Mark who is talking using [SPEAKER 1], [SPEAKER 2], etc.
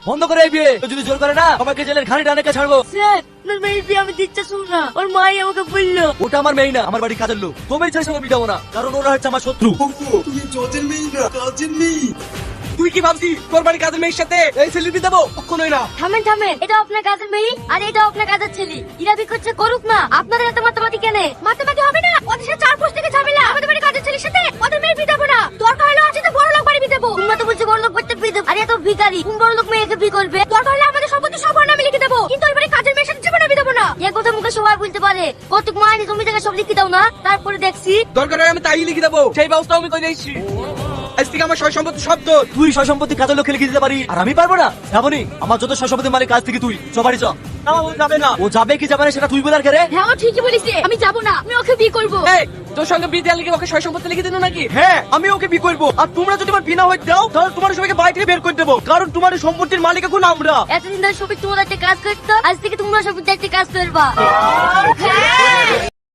[SPEAKER 1] বন্ধ করে এই বিয়ে। যদি জোর করে না আমাকে জেলের ঘানি টানে ছাড়বো।
[SPEAKER 2] স্যার মেয়ের বিয়ে আমি দিতে শুন না, ওর মাই আমাকে বললো।
[SPEAKER 1] ওটা আমার মেয়ে না, আমার বাড়ি কাজের লোক। তোমার ছেলের সঙ্গে বিয়ে দেবো না, কারণ ওরা হচ্ছে আমার শত্রু।
[SPEAKER 3] তুমি জজের মেয়ে না, কাজের মেয়ে।
[SPEAKER 1] তুই কি ভাবছিস তোর বাড়ি কাজের মেয়ের সাথে এই ছেলে বিয়ে দেবো? কখনোই না।
[SPEAKER 2] থামেন থামেন, এটা আপনার কাজের মেয়ে আর এটা আপনার কাজের ছেলে। ইরা বিয়ে করছে করুক না, আপনাদের এত মাতামাতি কেন? মাতামাতি হবে না, ওদের সাথে 4 থেকে ঝামেলা। আমাদের বাড়ি কাজের ছেলের সাথে ওদের মেয়ে বিয়ে দেবো না। দরকার হলে আছে তো বড় লোক বাড়ি বিয়ে দেবো। তোমরা তো বলছো বড় লোক করতে বিয়ে দেবো, আর এত ভিখারি কোন বড় লোক মেয়েকে বিয়ে করবে? দরকার হলে আমাদের সম্পত্তি সব ওর নামে লিখে দেবো, কিন্তু ওই বাড়ি কাজের মেয়ের সাথে জীবনে বিয়ে দেবো না। এ কথা মুখে সবাই বলতে পারে, কতক মাইনে তুমি থেকে সব লিখে দাও না, তারপরে দেখছি।
[SPEAKER 1] দরকার হয় আমি তাই লিখে দেবো, সেই ব্যবস্থা আমি করে দিচ্ছি। আজ থেকে আমার সয় সম্পত্তি সব তোর। তুই সয় সম্পত্তি কাজের লোককে লিখে দিতে পারি, আর আমি পারবো না? যাবনি, আমার যত সয় সম্পত্তি মালিক কাজ থেকে তুই সবারই চ। না, ও যাবে না। ও যাবে কি যাবে না সেটা তুই বলার কে রে?
[SPEAKER 2] হ্যাঁ ও ঠিকই বলিছে, আমি যাবো না, আমি ওকে বিয়ে করবো।
[SPEAKER 1] এই, তোর সঙ্গে বিয়ে দেওয়ার লিখে ওকে সয় সম্পত্তি লিখে দিল নাকি? হ্যাঁ, আমি ওকে বিয়ে করবো। আর তোমরা যদি আমার বিনা হয়ে দাও তাহলে তোমার সবাইকে বাড়ি থেকে বের করে দেবো, কারণ তোমার এই সম্পত্তির মালিক এখন আমরা।
[SPEAKER 2] এতদিন ধরে সবাই তোমাদের একটা কাজ করতো, আজ থেকে তোমরা সবাই একটা কাজ করবা।